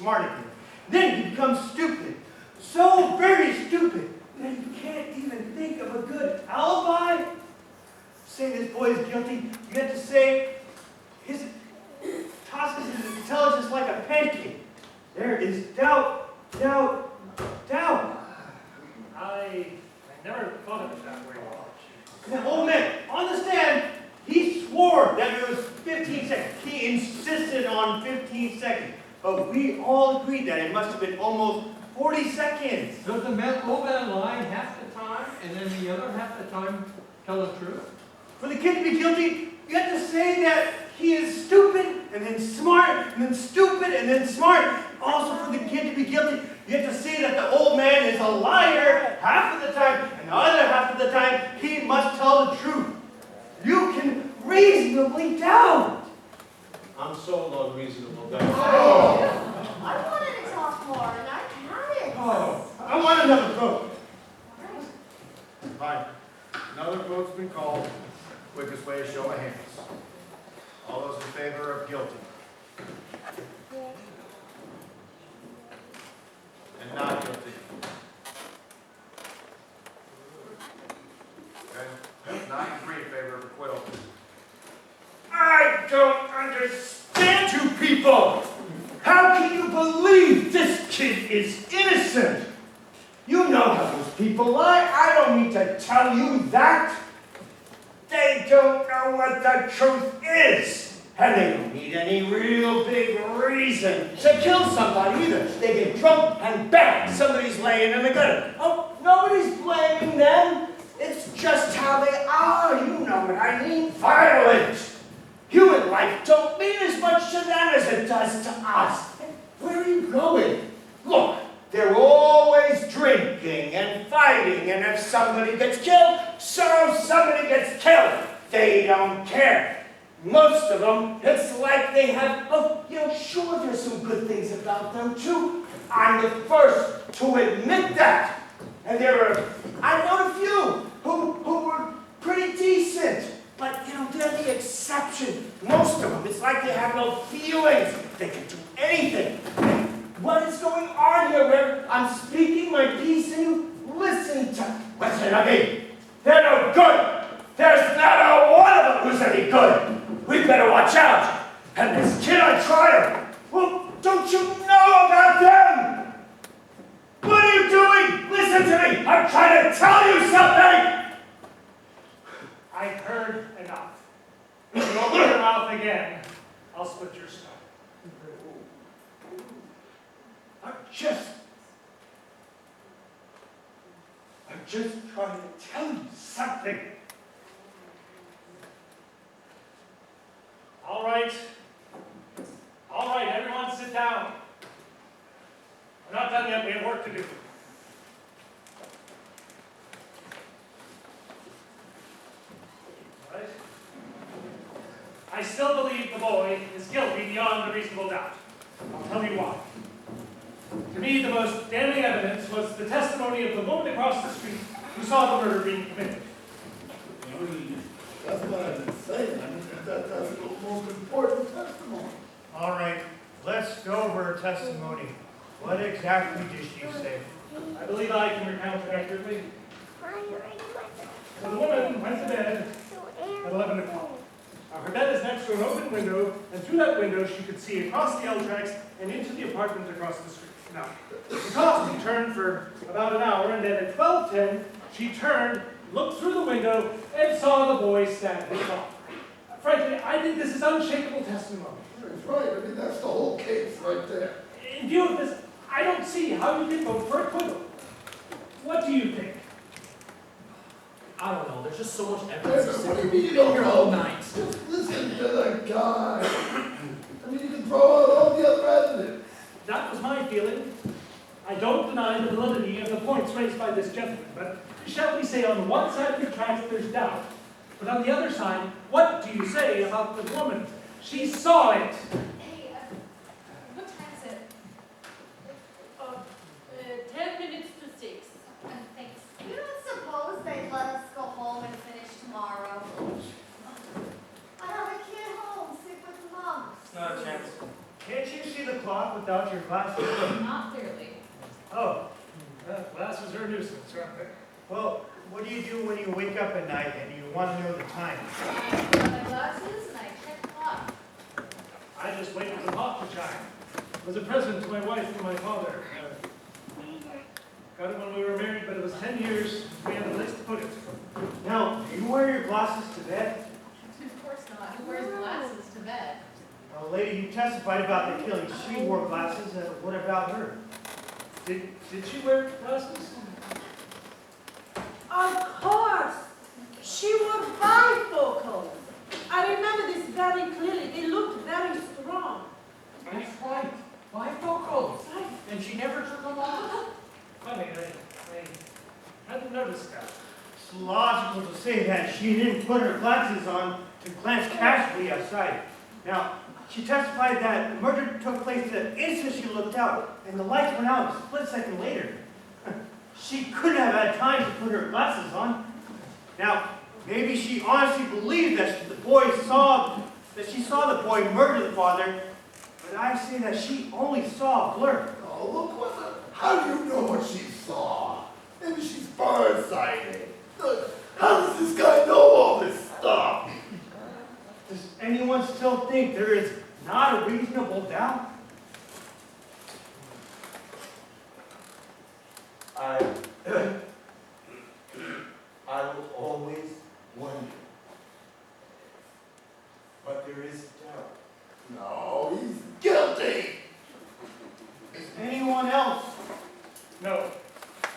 smart again. Then he becomes stupid. So very stupid that he can't even think of a good alibi. Say this boy is guilty, you have to say his tosses his intelligence like a pancake. There is doubt, doubt, doubt. I never thought of it that way. The old man, on the stand, he swore that it was 15 seconds. He insisted on 15 seconds. But we all agreed that it must have been almost 40 seconds. Does the old man lie half the time and then the other half the time tell the truth? For the kid to be guilty, you have to say that he is stupid and then smart and then stupid and then smart. Also for the kid to be guilty, you have to say that the old man is a liar half of the time and the other half of the time he must tell the truth. You can reasonably doubt. I'm so unreasonable. Oh, I wanted to talk more, and I had it. Oh, I want another vote. Fine. Another vote's been called. Quickest way is show of hands. All those in favor of guilty? And not guilty? Okay, that's 9-3 in favor of acquittal. I don't understand you people! How can you believe this kid is innocent? You know how those people lie. I don't need to tell you that. They don't know what the truth is. And they don't need any real big reason to kill somebody either. They get drunk and bang, somebody's laying in the gutter. Oh, nobody's blaming them. It's just how they are. You know what I mean. Violent. Human life don't mean as much to them as it does to us. Where are you going? Look, they're always drinking and fighting, and if somebody gets killed, so somebody gets killed. They don't care. Most of them, it's like they have, sure, there's some good things about them too. I'm the first to admit that. And I know a few who were pretty decent. But, they're the exception. Most of them, it's like they have no feelings. They can do anything. What is going on here where I'm speaking my piece and you listen to me? They're no good. There's not a one of them who's any good. We better watch out. And this kid on trial, well, don't you know about them? What are you doing? Listen to me. I'm trying to tell you something. I've heard enough. If you open your mouth again, I'll split your skull. I'm just trying to tell you something. All right. All right, everyone sit down. We're not done yet, we have work to do. All right. I still believe the boy is guilty beyond a reasonable doubt. I'll tell you why. To me, the most damning evidence was the testimony of the woman across the street who saw the murder being committed. That's what I've been saying. I mean, that's the most important testimony. All right, let's go over her testimony. What exactly did she say? I believe I can recount it accurately. So the woman went to bed at 11 o'clock. Her bed is next to an open window, and through that window she could see across the L tracks and into the apartment across the street. Now, the clock turned for about an hour, and then at 12:10, she turned, looked through the window, and saw the boy standing off. Frankly, I think this is unshakable testimony. That's right. I mean, that's the whole case right there. In view of this, I don't see how you can vote for acquittal. What do you think? I don't know, there's just so much Wait a evidence. minute, what do you mean you Been don't here know? all night. Just listen to the guy. I mean, you can throw out all the other evidence. That was my feeling. I don't deny the validity of the points raised by this gentleman, but shall we say on one side of the tracks there's doubt, but on the other side, what do you say about the woman? She saw it. Hey, what time is it? 10 minutes to 6. Thanks. You don't suppose they'd let us go home and finish tomorrow? I have a kid home, sick with mumps. Not a chance. Can't you see the clock with without your glasses? Not clearly. Oh, glasses are a nuisance, aren't they? Well, what do you do when you wake up at night and you want to know the time? I put on my glasses and I check the clock. I just wait for the clock to chime. It was a present to my wife from my father. Got it when we were married, but it was 10 years. We had a place to put it. Now, do you wear your glasses to bed? Of course not. Who wears glasses to bed? Well, lady, you testified about the killing. She wore glasses. What about her? Did she wear glasses? Of course, she wore bifocals. I remember this very clearly. They looked very strong. That's right, bifocals. And she never took them off. Funny, I hadn't noticed that. It's logical to say that she didn't put her glasses on to glance casually outside. Now, she testified that the murder took place the instant she looked out, and the lights went out a split second later. She couldn't have had time to put her glasses on. Now, maybe she honestly believed that she saw the boy murder the father, but I say that she only saw a blur. Oh, look what how do you know what she saw? Maybe she's farsighted. Look, how does this guy know all this stuff? Does anyone still think there is not a reasonable doubt? I will always wonder. But there is doubt. No, he's guilty. Does anyone else? No,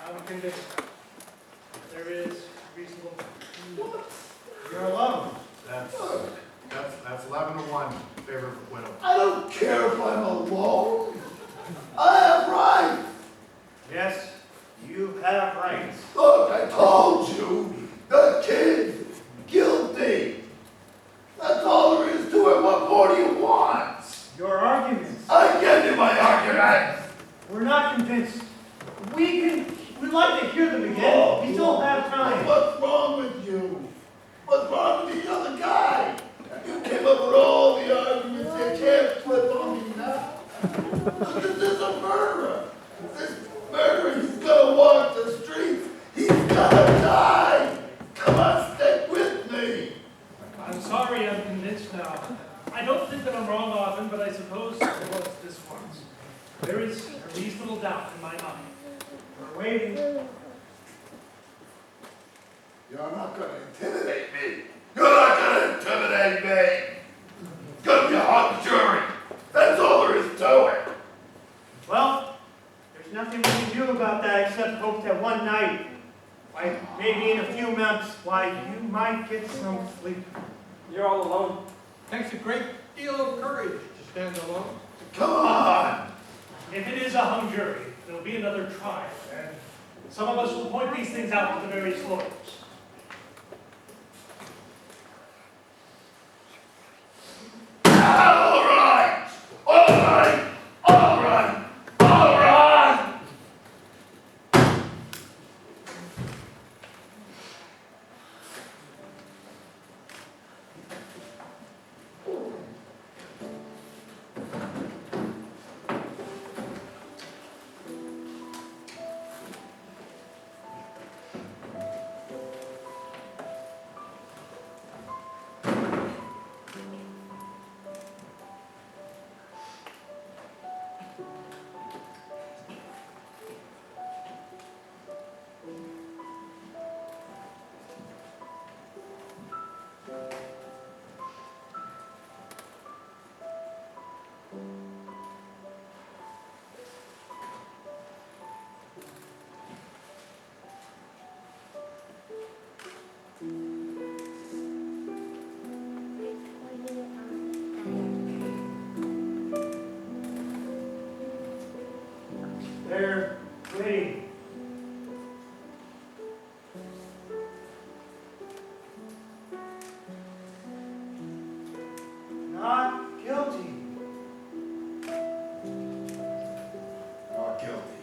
I'm convinced. There is reasonable. You're alone. That's 11 to 1 in favor of acquittal. I don't care if I'm alone. I have rights. Yes, you have rights. Look, I told you, the kid's guilty. That's all there is to it. What more do you want? Your arguments. I get you my arguments. We're not convinced. We'd like to hear them again. We don't have time. What's wrong with you? What's wrong with the other guy? You came up with all the arguments. You can't flip on me now. Look, this is a murderer. This murderer, he's gonna walk the streets. He's gonna die. Come on, stick with me. I'm sorry, I'm convinced now. I don't think that I'm wrong often, but I suppose it was this once. There is a reasonable doubt in my mind. We're waiting. You're not gonna intimidate me. You're not gonna intimidate me. Gonna be a hung jury. That's all there is to it. Well, there's nothing we can do about that except hope that one night, maybe in a few months, you might get some sleep. You're all alone. Takes a great deal of courage to stand alone. Come on. If it is a hung jury, there'll be another trial, and some of us will point these things out to the various lawyers. All right. All right. All right. All right. They're waiting. Not guilty. Not guilty.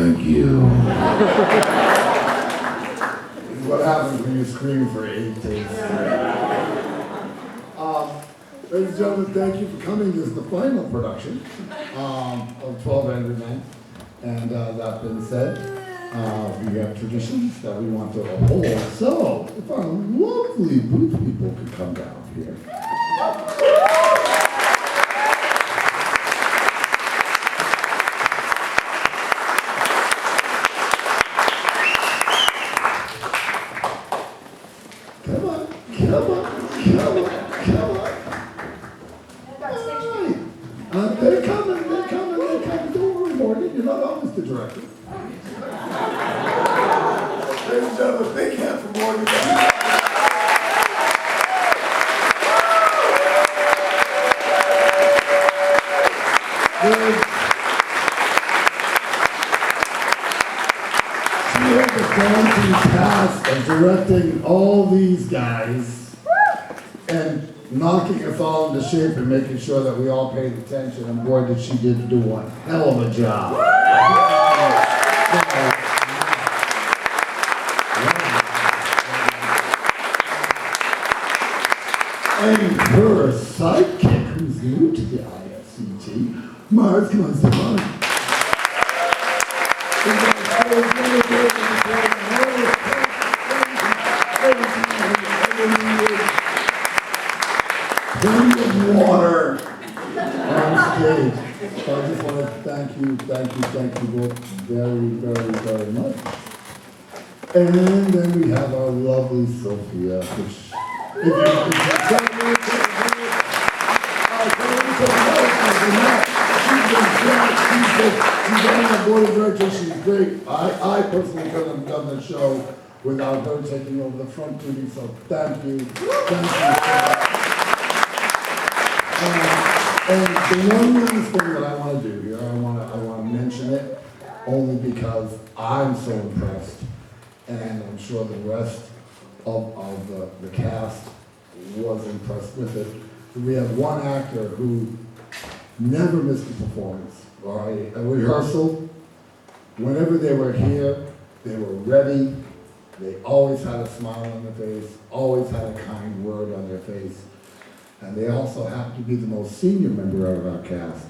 thank you. This is what happens when you scream for 8 takes. Ladies and gentlemen, thank you for coming. This is the final production of 12 Angry Men. And that being said, we have traditions that we want to uphold. So, if our lovely booth people could come down here. Come on, come on, come on, come on. They're coming, they're coming, they're coming. Don't worry, Morgan, you're not always the director. Ladies and gentlemen, big hand for Morgan. She had the daunting task of directing all these guys and knocking us all into shape and making sure that we all paid attention. And boy, did she do one hell of a job. And her sidekick, who's new to the ISCT, Mars, come on, say Mars. Plenty of water on stage. So I just want to thank you both very, very, very much. And then we have our lovely Sophia, which she's on the board of directors, she's great. I personally couldn't have done the show without her taking over the front duty, so thank you. Thank you. And the one last thing that I want to do here, I want to mention it only because I'm so impressed, and I'm sure the rest of the cast was impressed with it. We have one actor who never missed a performance or a rehearsal. Whenever they were here, they were ready. They always had a smile on their face, always had a kind word on their face. And they also happen to be the most senior member of our cast.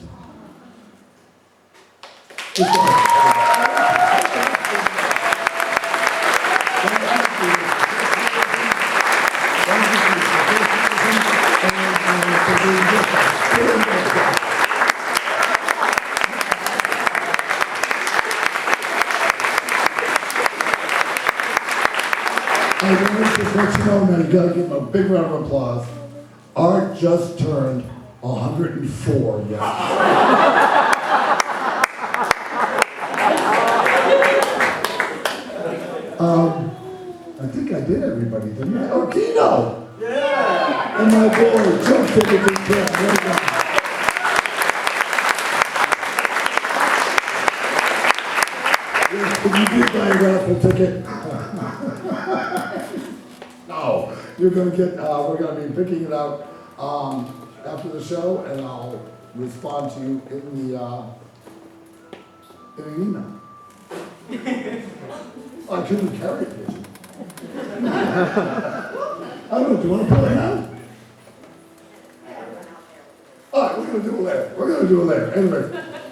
I want to just let you know, man, you gotta give him a big round of applause. Art just turned 104 yesterday. I think I did everybody, didn't I? Oh, Kino! Yeah! And my boy, Joe Ticket. Did you get my raffle ticket? No. You're gonna get, we're gonna be picking it out after the show, and I'll respond to you in an email. I couldn't carry it with you. I don't know, do you want to pull it out? All right, we're gonna do it later. We're gonna do it later. Anyway,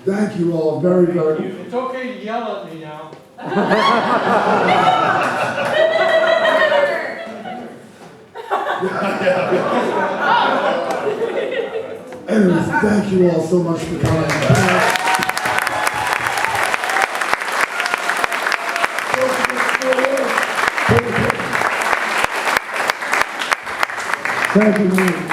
thank you all very, very much. It's okay to yell at me now. Anyways, thank you all so much for coming. Thank you.